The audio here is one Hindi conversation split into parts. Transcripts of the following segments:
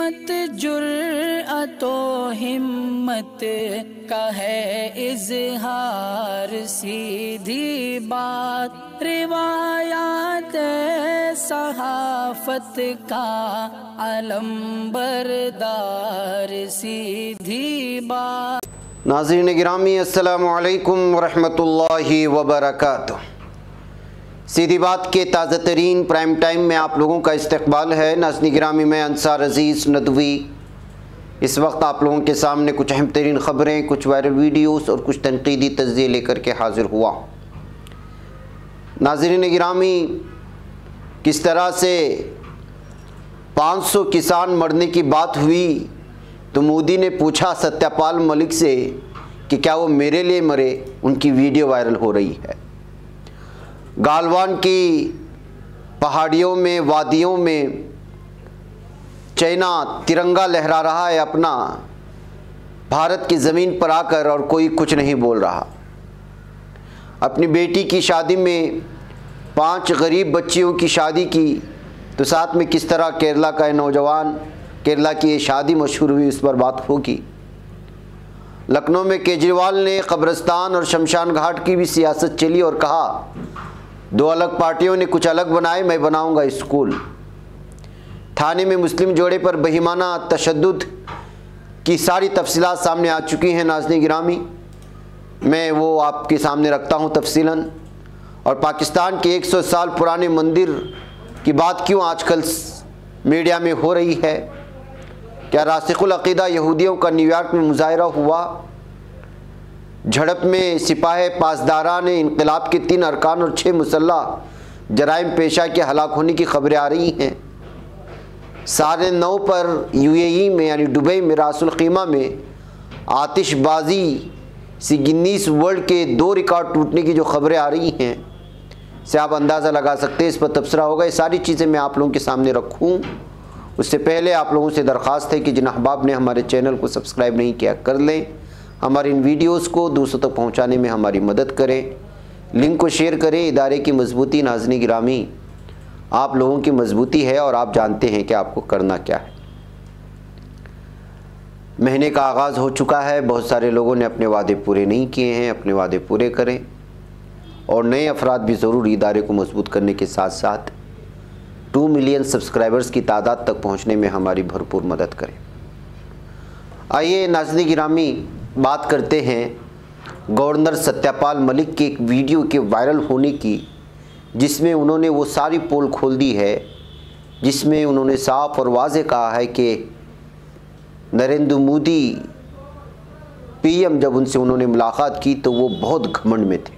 मत जुर्अतो हिम्मत का है इजहार, सीधी बात रिवायात सहाफत का अलम बरदार, सीधी बात। नाज़रीन गिरामी, अस्सलामु अलैकुम वरहमतुल्लाहि वबरकातुह। सीधी बात के ताज़ा तरीन प्राइम टाइम में आप लोगों का इस्तकबाल है। नाज़रीन गिरामी, मैं अंसार अज़ीज़ नदवी इस वक्त आप लोगों के सामने कुछ अहम तरीन ख़बरें, कुछ वायरल वीडियोस और कुछ तनकीदी तज्ज़िये लेकर के हाज़िर हुआ। नाज़रीन गिरामी, किस तरह से 500 किसान मरने की बात हुई तो मोदी ने पूछा सत्यपाल मलिक से कि क्या वो मेरे लिए मरे, उनकी वीडियो वायरल हो रही है। गालवान की पहाड़ियों में, वादियों में चाइना तिरंगा लहरा रहा है अपना, भारत की ज़मीन पर आकर, और कोई कुछ नहीं बोल रहा। अपनी बेटी की शादी में 5 गरीब बच्चियों की शादी की तो साथ में किस तरह केरला का नौजवान, केरला की ये शादी मशहूर हुई, उस पर बात होगी। लखनऊ में केजरीवाल ने कब्रिस्तान और शमशान घाट की भी सियासत चली और कहा 2 अलग पार्टियों ने कुछ अलग बनाए, मैं बनाऊंगा स्कूल। थाने में मुस्लिम जोड़े पर बेईमाना तशद्दुद की सारी तफसीलात सामने आ चुकी हैं। नाज़रीन गिरामी, मैं वो आपके सामने रखता हूँ तफसीलन। और पाकिस्तान के 100 साल पुराने मंदिर की बात क्यों आजकल मीडिया में हो रही है? क्या रासिखुल अक़ीदा यहूदियों का न्यूयॉर्क में मुजाहरा हुआ? झड़प में सिपाही पासदारान इनकलाब के 3 अरकान और 6 मुसल्लह जराइम पेशा के हलाक होने की खबरें आ रही हैं। 9:30 पर यूएई में यानी दुबई में रासुल ख़ीमा में आतिशबाजी से गिनीज वर्ल्ड के 2 रिकॉर्ड टूटने की जो खबरें आ रही हैं, से आप अंदाज़ा लगा सकते हैं, इस पर तबसरा होगा। ये सारी चीज़ें मैं आप लोगों के सामने रखूँ उससे पहले आप लोगों से दरख्वास्त है कि जिन अहबाब ने हमारे चैनल को सब्सक्राइब नहीं किया कर लें, हमारे इन वीडियोस को दूसरों तक पहुंचाने में हमारी मदद करें, लिंक को शेयर करें। इदारे की मजबूती, नाज़रीन गिरामी, आप लोगों की मजबूती है और आप जानते हैं कि आपको करना क्या है। महीने का आगाज़ हो चुका है, बहुत सारे लोगों ने अपने वादे पूरे नहीं किए हैं, अपने वादे पूरे करें और नए अफराद भी ज़रूर इदारे को मजबूत करने के साथ साथ 2 मिलियन सब्सक्राइबर्स की तादाद तक पहुँचने में हमारी भरपूर मदद करें। आइए नाज़रीन गिरामी, बात करते हैं गवर्नर सत्यपाल मलिक के एक वीडियो के वायरल होने की, जिसमें उन्होंने वो सारी पोल खोल दी है, जिसमें उन्होंने साफ और वाज़े कहा है कि नरेंद्र मोदी पीएम जब उनसे उन्होंने मुलाकात की तो वो बहुत घमंड में थे।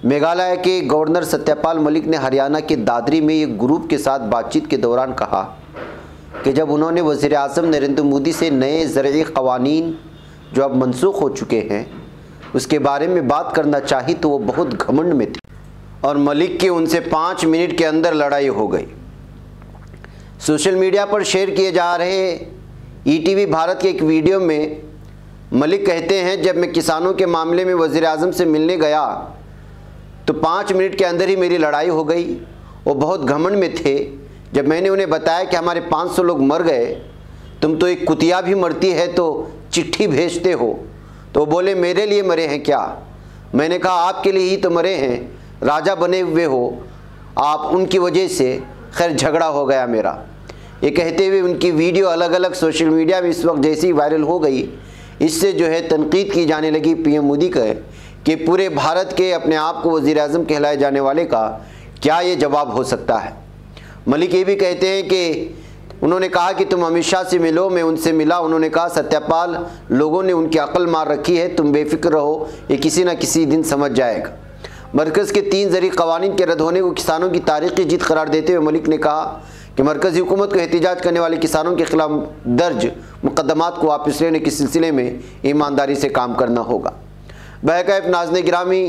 मेघालय के गवर्नर सत्यपाल मलिक ने हरियाणा के दादरी में एक ग्रुप के साथ बातचीत के दौरान कहा कि जब उन्होंने वज़ीर आज़म नरेंद्र मोदी से नए ज़रई क़वानीन जो अब मनसूख हो चुके हैं उसके बारे में बात करना चाही तो वो बहुत घमंड में थे और मलिक की उनसे 5 मिनट के अंदर लड़ाई हो गई। सोशल मीडिया पर शेयर किए जा रहे ईटीवी भारत के एक वीडियो में मलिक कहते हैं, जब मैं किसानों के मामले में वज़ीर आज़म से मिलने गया तो 5 मिनट के अंदर ही मेरी लड़ाई हो गई। वो बहुत घमंड में थे। जब मैंने उन्हें बताया कि हमारे 500 लोग मर गए, तुम तो एक कुतिया भी मरती है तो चिट्ठी भेजते हो, तो बोले मेरे लिए मरे हैं क्या? मैंने कहा आपके लिए ही तो मरे हैं, राजा बने हुए हो आप, उनकी वजह से खैर झगड़ा हो गया मेरा। ये कहते हुए उनकी वीडियो अलग अलग सोशल मीडिया में इस वक्त जैसी ही वायरल हो गई, इससे जो है तनकीद की जाने लगी पीएम मोदी का कि पूरे भारत के अपने आप को वज़ीर आज़म कहलाए जाने वाले का क्या ये जवाब हो सकता है। मलिक ये भी कहते हैं कि उन्होंने कहा कि तुम अमित शाह से मिलो, मैं उनसे मिला, उन्होंने कहा सत्यपाल लोगों ने उनकी अक्ल मार रखी है, तुम बेफिक्र रहो, ये किसी न किसी दिन समझ जाएगा। मरकज़ के 3 ज़रई क़वानीन के रद्द होने को किसानों की तारीख़ी जीत करार देते हुए मलिक ने कहा कि मरकज़ी हुकूमत को एहतिजाज करने वाले किसानों के खिलाफ दर्ज मुकदमात को वापस लेने के सिलसिले में ईमानदारी से काम करना होगा। बहरकैफ नाज़रीन गिरामी,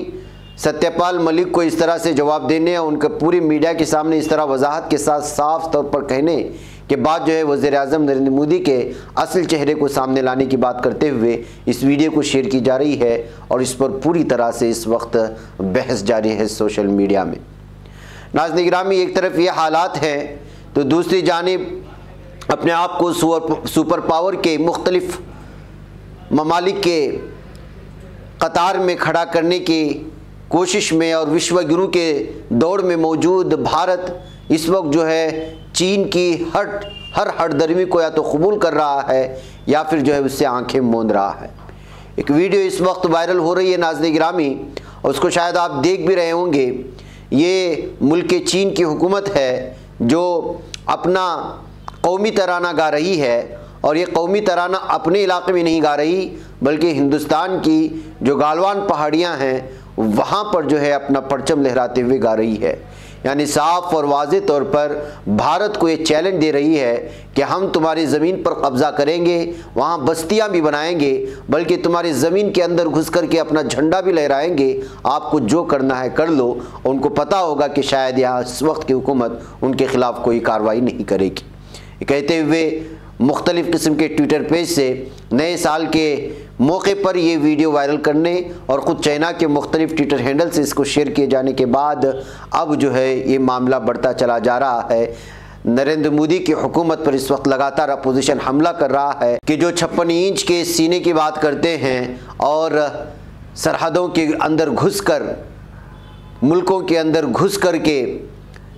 सत्यपाल मलिक को इस तरह से जवाब देने और उनके पूरी मीडिया के सामने इस तरह वजाहत के साथ साफ तौर पर कहने के बाद जो है वज़ीर आज़म नरेंद्र मोदी के असल चेहरे को सामने लाने की बात करते हुए इस वीडियो को शेयर की जा रही है और इस पर पूरी तरह से इस वक्त बहस जारी है सोशल मीडिया में। नाज़रीन गिरामी, एक तरफ ये हालात हैं तो दूसरी जानिब अपने आप को सुपर पावर के मुख्तलिफ ममालिक के कतार में खड़ा करने की कोशिश में और विश्व गुरु के दौड़ में मौजूद भारत इस वक्त जो है चीन की हर हठधर्मी को या तो कबूल कर रहा है या फिर जो है उससे आंखें मूंद रहा है। एक वीडियो इस वक्त वायरल हो रही है नाज़रीन गिरामी, और उसको शायद आप देख भी रहे होंगे। ये मुल्क चीन की हुकूमत है जो अपना कौमी तराना गा रही है, और ये कौमी तराना अपने इलाके में नहीं गा रही बल्कि हिंदुस्तान की जो गालवान पहाड़ियाँ हैं वहाँ पर जो है अपना परचम लहराते हुए गा रही है। यानी साफ और वाज़े तौर पर भारत को ये चैलेंज दे रही है कि हम तुम्हारी ज़मीन पर कब्ज़ा करेंगे, वहाँ बस्तियाँ भी बनाएंगे, बल्कि तुम्हारी ज़मीन के अंदर घुस कर के अपना झंडा भी लहराएंगे। आपको जो करना है कर लो। उनको पता होगा कि शायद यहाँ इस वक्त की हुकूमत उनके ख़िलाफ़ कोई कार्रवाई नहीं करेगी। कहते हुए मुख्तलिफ़ किस्म के ट्विटर पेज से नए साल के मौके पर ये वीडियो वायरल करने और ख़ुद चाइना के मुख्तलिफ़ ट्विटर हैंडल से इसको शेयर किए जाने के बाद अब जो है ये मामला बढ़ता चला जा रहा है। नरेंद्र मोदी की हुकूमत पर इस वक्त लगातार अपोजिशन हमला कर रहा है कि जो 56 इंच के सीने की बात करते हैं और सरहदों के अंदर घुसकर, मुल्कों के अंदर घुस कर के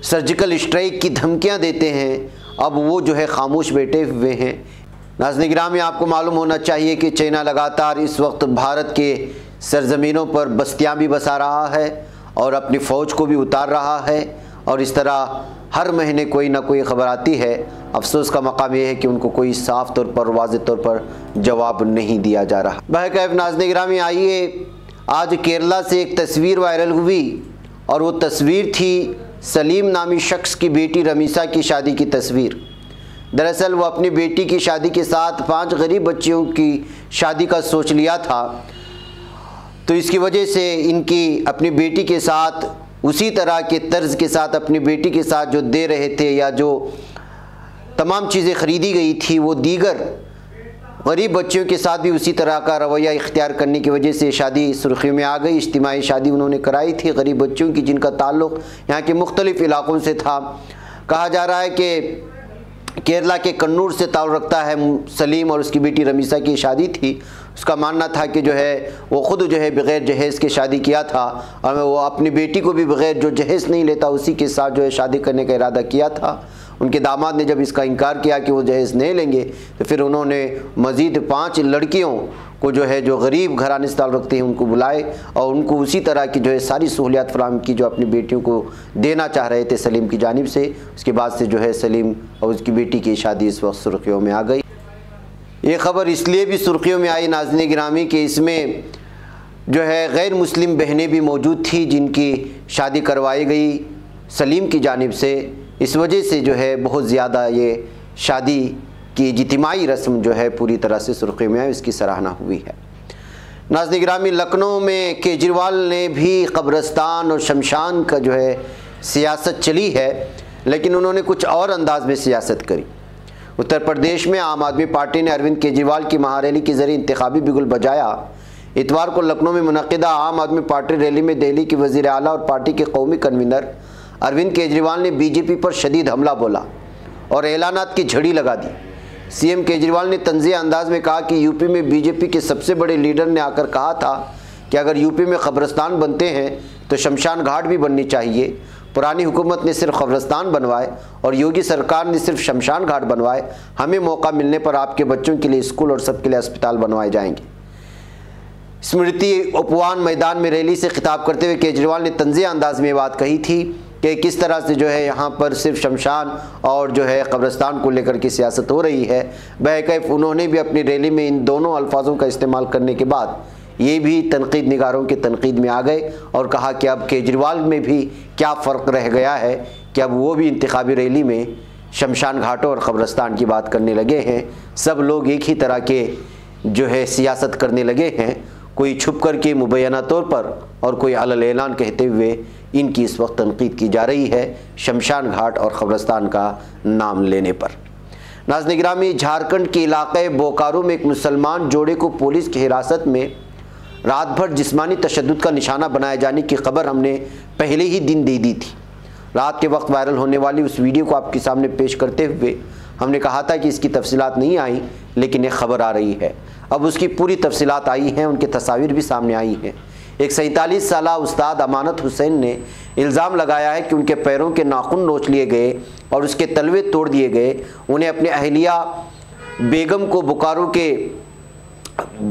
सर्जिकल स्ट्राइक की धमकियाँ देते हैं, अब वो जो है खामोश बैठे हुए हैं। नाज़रीन गिरामी, आपको मालूम होना चाहिए कि चाइना लगातार इस वक्त भारत के सरजमीनों पर बस्तियां भी बसा रहा है और अपनी फ़ौज को भी उतार रहा है, और इस तरह हर महीने कोई ना कोई ख़बर आती है। अफसोस का मकाम यह है कि उनको कोई साफ़ तौर पर, वाज़ेह तौर पर जवाब नहीं दिया जा रहा। बहरकैफ नाज़रीन गिरामी, आइए आज केरला से एक तस्वीर वायरल हुई, और वो तस्वीर थी सलीम नामी शख्स की बेटी रमीसा की शादी की तस्वीर। दरअसल वो अपनी बेटी की शादी के साथ 5 गरीब बच्चियों की शादी का सोच लिया था, तो इसकी वजह से इनकी अपनी बेटी के साथ उसी तरह के तर्ज के साथ अपनी बेटी के साथ जो दे रहे थे या जो तमाम चीज़ें ख़रीदी गई थी वो दीगर गरीब बच्चियों के साथ भी उसी तरह का रवैया इख्तियार करने की वजह से शादी सुर्खियों में आ गई। इज्तिमाई शादी उन्होंने कराई थी गरीब बच्चियों की, जिनका ताल्लुक़ यहाँ के मुख्तलिफ़ इलाक़ों से था। कहा जा रहा है कि केरला के कन्नूर से ताल्लुक़ रखता है सलीम, और उसकी बेटी रमीसा की शादी थी। उसका मानना था कि जो है वो ख़ुद जो है बग़ैर जहेज़ के शादी किया था, और वो अपनी बेटी को भी बग़ैर जो जहेज़ नहीं लेता उसी के साथ जो है शादी करने का इरादा किया था। उनके दामाद ने जब इसका इनकार किया कि वो जहेज़ नहीं लेंगे, तो फिर उन्होंने मज़ीद 5 लड़कियों को जो है जो गरीब घराने से ताल्लुक़ रखते हैं उनको बुलाए और उनको उसी तरह की जो है सारी सहूलियात फराहम की जो अपनी बेटियों को देना चाह रहे थे सलीम की जानिब से। उसके बाद से जो है सलीम और उसकी बेटी की शादी इस वक्त सुर्खियों में आ गई। ये ख़बर इसलिए भी सुर्खियों में आई नाज़रीन गिरामी कि इसमें जो है गैर मुस्लिम बहनें भी मौजूद थी जिनकी शादी करवाई गई सलीम की जानिब से। इस वजह से जो है बहुत ज़्यादा ये शादी की इज्तिमाई रस्म जो है पूरी तरह से सुर्खियों में आई, इसकी सराहना हुई है। नाज़रीन गिरामी, लखनऊ में केजरीवाल ने भी कब्रिस्तान और शमशान का जो है सियासत चली है, लेकिन उन्होंने कुछ और अंदाज में सियासत करी। उत्तर प्रदेश में आम आदमी पार्टी ने अरविंद केजरीवाल की महारैली के ज़रिए इंतखाबी बिगुल बजाया। इतवार को लखनऊ में मुनक़िदा आम आदमी पार्टी रैली में दिल्ली की वज़ीर आला और पार्टी के कौमी कन्वीनर अरविंद केजरीवाल ने बीजेपी पर शदीद हमला बोला और ऐलानात की झड़ी लगा दी। सीएम केजरीवाल ने तंज़िया अंदाज में कहा कि यूपी में बीजेपी के सबसे बड़े लीडर ने आकर कहा था कि अगर यूपी में कब्रिस्तान बनते हैं तो शमशान घाट भी बननी चाहिए। पुरानी हुकूमत ने सिर्फ कब्रिस्तान बनवाए और योगी सरकार ने सिर्फ शमशान घाट बनवाए। हमें मौका मिलने पर आपके बच्चों के लिए स्कूल और सबके लिए अस्पताल बनवाए जाएंगे। स्मृति उपवन मैदान में रैली से खिताब करते हुए केजरीवाल ने तंज़िया अंदाज में बात कही थी कि किस तरह से जो है यहाँ पर सिर्फ शमशान और जो है कब्रिस्तान को लेकर की सियासत हो रही है। बहरकैफ उन्होंने भी अपनी रैली में इन दोनों अल्फाजों का इस्तेमाल करने के बाद ये भी तनकीद निगारों की तनकीद में आ गए और कहा कि अब केजरीवाल में भी क्या फ़र्क रह गया है कि अब वो भी इंतखाबी रैली में शमशान घाटों और कब्रिस्तान की बात करने लगे हैं। सब लोग एक ही तरह के जो है सियासत करने लगे हैं, कोई छुप कर के मुबैना तौर पर और कोई अलल ऐलान कहते हुए इनकी इस वक्त तनकीद की जा रही है शमशान घाट और कब्रिस्तान का नाम लेने पर। नाज़रीन गिरामी, झारखंड के इलाके बोकारो में एक मुसलमान जोड़े को पुलिस की हिरासत में रात भर जिस्मानी तशद्दुद का निशाना बनाए जाने की खबर हमने पहले ही दिन दे दी थी। रात के वक्त वायरल होने वाली उस वीडियो को आपके सामने पेश करते हुए हमने कहा था कि इसकी तफसीलात नहीं आई, लेकिन एक ख़बर आ रही है। अब उसकी पूरी तफसीलात आई हैं, उनके तस्वीर भी सामने आई हैं। एक 47 साला उस्ताद अमानत हुसैन ने इल्ज़ाम लगाया है कि उनके पैरों के नाखून नोच लिए गए और उसके तलवे तोड़ दिए गए। उन्हें अपने अहलिया बेगम को बोकारो के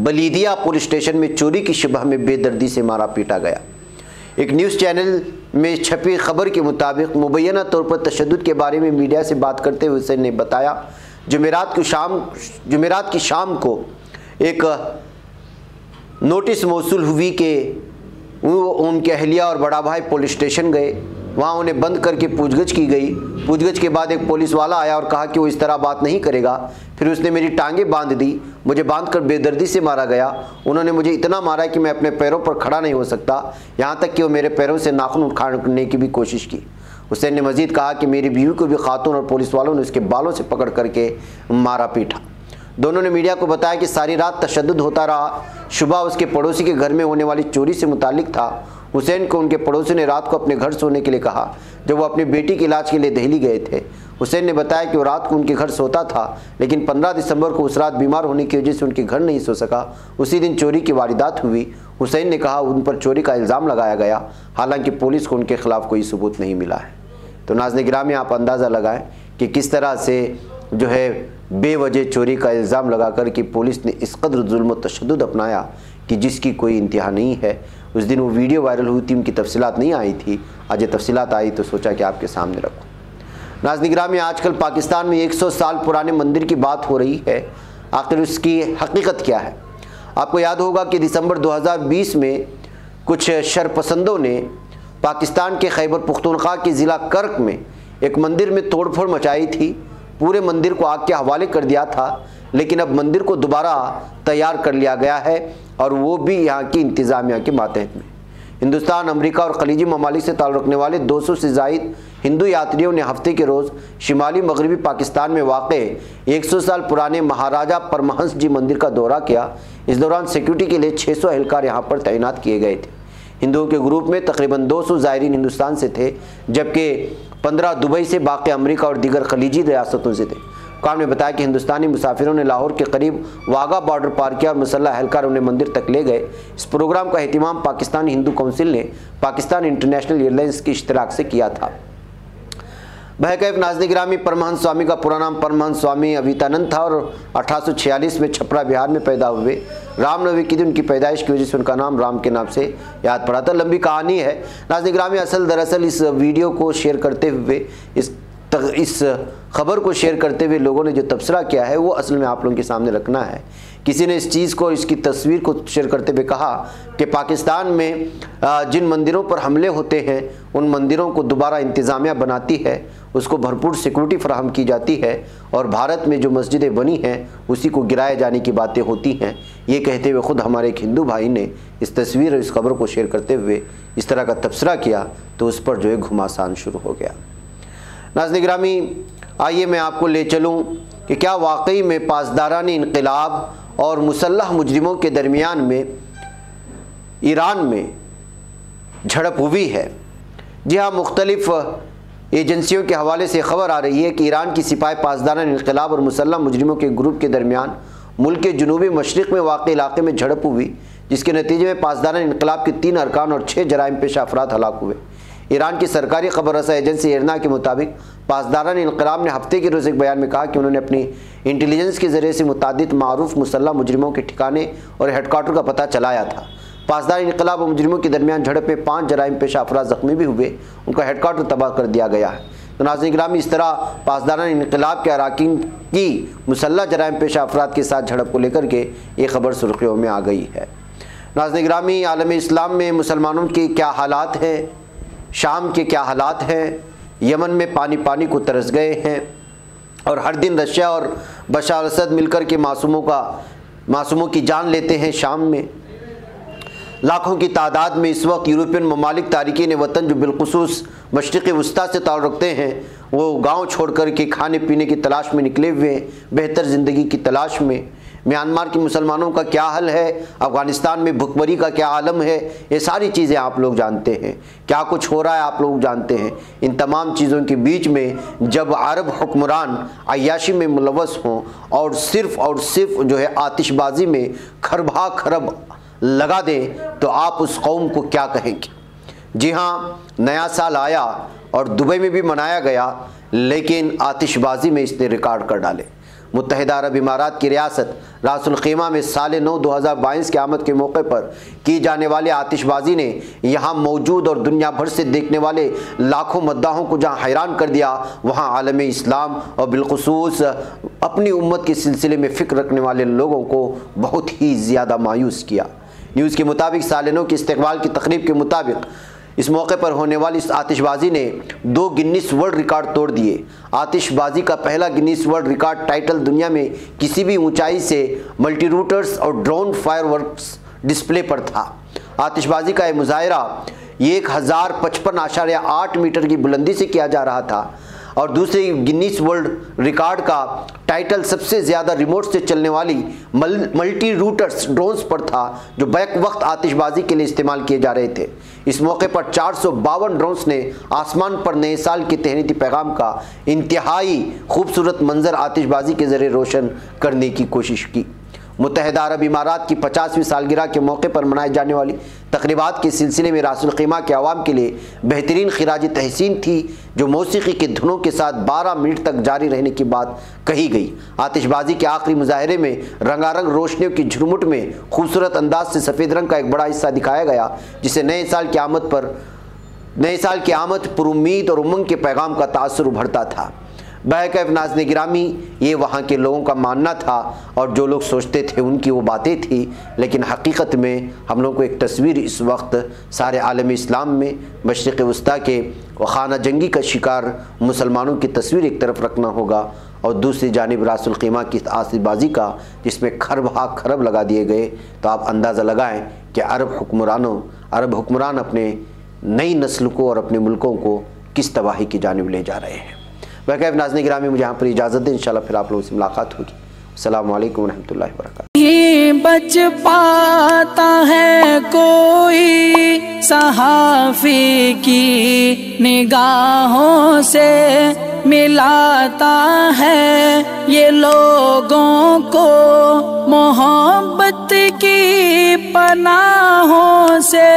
बलीदिया पुलिस स्टेशन में चोरी की शुबह में बेदर्दी से मारा पीटा गया। एक न्यूज़ चैनल में छपी खबर के मुताबिक मुबैना तौर पर तशद्दुद के बारे में मीडिया से बात करते हुए हुसैन ने बताया, जुमेरात की शाम को एक नोटिस मौसूल हुई कि वो उनके अहलिया और बड़ा भाई पुलिस स्टेशन गए। वहाँ उन्हें बंद करके पूछगछ की गई। पूछगछ के बाद एक पुलिस वाला आया और कहा कि वो इस तरह बात नहीं करेगा। फिर उसने मेरी टांगें बांध दी, मुझे बांधकर बेदर्दी से मारा गया। उन्होंने मुझे इतना मारा कि मैं अपने पैरों पर खड़ा नहीं हो सकता, यहाँ तक कि वो मेरे पैरों से नाखून उखाड़ने की भी कोशिश की। हुसैन ने मजीद कहा कि मेरी बीवी को भी खातून और पुलिस वालों ने उसके बालों से पकड़ करके मारा पीटा। दोनों ने मीडिया को बताया कि सारी रात तशद्दुद होता रहा। सुबह उसके पड़ोसी के घर में होने वाली चोरी से मुताल्लिक था। हुसैन को उनके पड़ोसी ने रात को अपने घर सोने के लिए कहा जब वो अपनी बेटी के इलाज के लिए दिल्ली गए थे। हुसैन ने बताया कि वो रात को उनके घर सोता था, लेकिन 15 दिसंबर को उस रात बीमार होने की वजह से उनके घर नहीं सो सका। उसी दिन चोरी की वारदात हुई। हुसैन ने कहा उन पर चोरी का इल्ज़ाम लगाया गया, हालांकि पुलिस को उनके खिलाफ कोई सबूत नहीं मिला है। तो नाज़रीन गिरामी, आप अंदाज़ा लगाएं कि किस तरह से जो है बेवजह चोरी का इल्ज़ाम लगाकर कि पुलिस ने इस कदर जुल्म व तशद्दुद अपनाया कि जिसकी कोई इंतहा नहीं है। उस दिन वो वीडियो वायरल हुई थी, उनकी तफसीलात नहीं आई थी। आज ये तफसीलात आई तो सोचा कि आपके सामने रखूँ। नाज़रीन गिरामी, आजकल पाकिस्तान में 100 साल पुराने मंदिर की बात हो रही है। आखिर उसकी हकीकत क्या है? आपको याद होगा कि दिसंबर 2020 में कुछ शरपसंदों ने पाकिस्तान के खैबर पुख्तूनख्वा के ज़िला कर्क में एक मंदिर में तोड़फोड़ मचाई थी। पूरे मंदिर को आग के हवाले कर दिया था, लेकिन अब मंदिर को दोबारा तैयार कर लिया गया है और वो भी यहाँ की इंतज़ामिया के मातहत में। हिंदुस्तान, अमेरिका और खलीजी ममालिक से ताल्लुक़ रखने वाले 200 से ज़ायद हिंदू यात्रियों ने हफ्ते के रोज़ शिमाली मगरबी पाकिस्तान में वाक़ 100 साल पुराने महाराजा परमहंस जी मंदिर का दौरा किया। इस दौरान सिक्योरिटी के लिए 600 एहलकार यहाँ पर तैनात किए गए थे। हिंदुओं के ग्रुप में तकरीबन 200 ज़ायरीन हिंदुस्तान से थे, जबकि 15 दुबई से, बाकी अमेरिका और दीगर खलीजी रियासतों से थे। हुक्काम ने बताया कि हिंदुस्तानी मुसाफिरों ने लाहौर के करीब वाघा बॉर्डर पार किया और मुसल्लह एहलकार उन्हें मंदिर तक ले गए। इस प्रोग्राम का एहतिमाम पाकिस्तानी हिंदू काउंसिल ने पाकिस्तान इंटरनेशनल एयरलाइंस के इश्तराक से किया था। बहकैफ नाज़रीन गिरामी, परमहंस स्वामी का पूरा नाम परमहंस स्वामी अवितानंद था और 1846 में छपरा बिहार में पैदा हुए। रामनवमी के दिन उनकी पैदाइश की वजह से उनका नाम राम के नाम से याद पड़ा था। लंबी कहानी है नाज़रीन गिरामी। दरअसल इस वीडियो को शेयर करते हुए, इस खबर को शेयर करते हुए लोगों ने जो तबसरा किया है वो असल में आप लोगों के सामने रखना है। किसी ने इस चीज़ को, इसकी तस्वीर को शेयर करते हुए कहा कि पाकिस्तान में जिन मंदिरों पर हमले होते हैं उन मंदिरों को दोबारा इंतज़ामिया बनाती है, उसको भरपूर सिक्योरिटी फराहम की जाती है और भारत में जो मस्जिदें बनी हैं उसी को गिराए जाने की बातें होती हैं। ये कहते हुए ख़ुद हमारे एक हिंदू भाई ने इस तस्वीर और इस खबर को शेयर करते हुए इस तरह का तबसरा किया तो उस पर जो है घुमासान शुरू हो गया। नाज़रीन गिरामी, आइए मैं आपको ले चलूँ कि क्या वाकई में पासदारानी इनकलाब और मुसल्लह मुजरिमों के दरमियान में ईरान में झड़प हुई है। जी हाँ, मुख्तलिफ एजेंसियों के हवाले से खबर आ रही है कि ईरान की सिपाही पासदारान इनकलाब और मुसल्लह मुजरिमों के ग्रुप के दरमियान मुल्क के जनूबी मशरिक़ में वाक़ इलाके में झड़प हुई, जिसके नतीजे में पासदारान इनकलाब के 3 अरकान और 6 जराइम पेशा अफराद हलाक हुए। ईरान की सरकारी खबर रसा एजेंसी इरना के मुताबिक पासदारान इनकलाब ने हफ्ते के रोज़ एक बयान में कहा कि उन्होंने अपनी इंटेलिजेंस के ज़रिए से मुतादिद मारूफ मुसल्लह मुजरिमों के ठिकाने और हेडक्वार्टर का पता चलाया था। पासदार इनकलाब और मुजरिमों के दरमियान झड़प में 5 जराइम पेशा अफराद ज़ख्मी भी हुए, उनका हेडक्वार्टर तबाह कर दिया गया है। तो नाज़रीन गिरामी, इस तरह पासदारान इनकलाब के अराकीन की मुसल्लह जराइम पेशा अफराद के साथ झड़प को लेकर के ये खबर सुर्खियों में आ गई है। नाज़रीन गिरामी, आलम इस्लाम में मुसलमानों के क्या हालात हैं, शाम के क्या हालात हैं, यमन में पानी को तरस गए हैं और हर दिन रशिया और बशार असद मिलकर के मासूमों की जान लेते हैं। शाम में लाखों की तादाद में इस वक्त यूरोपियन ममालिक तारिकीन वतन जो बिलखुसूस मशरिक़ वस्ता से ताल्लुक़ रखते हैं वो गाँव छोड़ कर के खाने पीने की तलाश में निकले हुए हैं, बेहतर ज़िंदगी की तलाश में। म्यांमार के मुसलमानों का क्या हल है, अफ़गानिस्तान में भुखमरी का क्या आलम है, ये सारी चीज़ें आप लोग जानते हैं। क्या कुछ हो रहा है आप लोग जानते हैं। इन तमाम चीज़ों के बीच में जब अरब हुक्मरान अय्याशी में मुलव्वस हों और सिर्फ जो है आतिशबाजी में खरबा खरब लगा दें, तो आप उस कौम को क्या कहेंगे। जी हाँ, नया साल आया और दुबई में भी मनाया गया, लेकिन आतिशबाजी में इसने रिकॉर्ड कर डाले। मुत्तहिदा अरब इमारात की रियासत रासुल ख़ीमा में साल नौ 2022 के आमद के मौके पर की जाने वाली आतिशबाजी ने यहाँ मौजूद और दुनिया भर से देखने वाले लाखों मद्दाहों को जहाँ हैरान कर दिया, वहाँ आलम इस्लाम और बिलखुसूस अपनी उम्मत के सिलसिले में फ़िक्र रखने वाले लोगों को बहुत ही ज़्यादा मायूस किया। न्यूज़ के मुताबिक साल नौ की इस्तकबाल की तकरीब के मुताबिक इस मौके पर होने वाली इस आतिशबाजी ने 2 गिनीज वर्ल्ड रिकॉर्ड तोड़ दिए। आतिशबाजी का पहला गिनीज वर्ल्ड रिकॉर्ड टाइटल दुनिया में किसी भी ऊंचाई से मल्टी रूटर्स और ड्रोन फायरवर्क्स डिस्प्ले पर था। आतिशबाजी का यह मुजाहरा 1055.8 मीटर की बुलंदी से किया जा रहा था और दूसरे गिनीज वर्ल्ड रिकॉर्ड का टाइटल सबसे ज़्यादा रिमोट से चलने वाली मल्टी रूटर्स ड्रोन्स पर था, जो बैक वक्त आतिशबाजी के लिए इस्तेमाल किए जा रहे थे। इस मौके पर 452 ड्रोन्स ने आसमान पर नए साल के तहनीती पैगाम का इंतहाई खूबसूरत मंजर आतिशबाजी के ज़रिए रोशन करने की कोशिश की। मुत्तहिदा अरब इमारात की 50वीं सालगिरह के मौके पर मनाए जाने वाली तकरीबात के सिलसिले में रासुल ख़ीमा के अवाम के लिए बेहतरीन खिराज तहसीन थी, जो मौसीकी की धुनों के साथ 12 मिनट तक जारी रहने की बात कही गई। आतिशबाजी के आखिरी मुजाहरे में रंगारंग रोशनियों की झुरमुट में खूबसूरत अंदाज से सफ़ेद रंग का एक बड़ा हिस्सा दिखाया गया, जिसे नए साल की आमद पर उम्मीद और उमंग के पैगाम का तासुर उभरता था। बहकैफ नाज़रीन गिरामी, ये वहाँ के लोगों का मानना था और जो लोग सोचते थे उनकी वो बातें थी, लेकिन हकीकत में हम लोग को एक तस्वीर इस वक्त सारे आलम इस्लाम में मशरिक़ वस्ता के खाना जंगी का शिकार मुसलमानों की तस्वीर एक तरफ रखना होगा और दूसरी जानिब रासुल ख़ीमा की आतिशबाजी का जिसमें खरब लगा दिए गए। तो आप अंदाज़ा लगाएं कि अरब हुक्मरान अपने नई नस्ल को और अपने मुल्कों को किस तबाही की जानिब ले जा रहे हैं। वह नाज़रीन गिरामी, मुझे यहाँ पर इजाज़त दें, इंशाल्लाह फिर आप लोगों से मुलाकात होगी। अस्सलामु अलैकुम रहमतुल्लाहि व बरकातुहू। बच पाता है कोई सहाफ़ी की निगाहों से, मिलाता है ये लोगों को मोहब्बत की पनाहों से।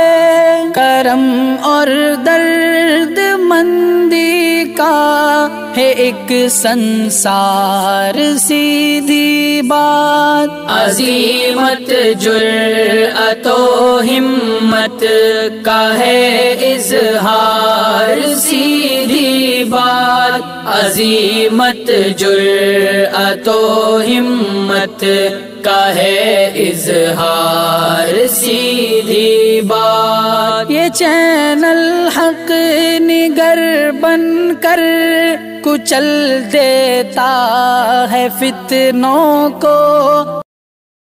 करम और दर्द मंदी का है एक संसार, सीधी बात अज़ीमत जुर्अतो हिम्मत का है इज़हार, सीधी बात अज़ीमत जुर्अतो हिम्मत का है इज़हार, सीधी बात। ये चैनल हक निगर बनकर कुचल देता है फितनों को।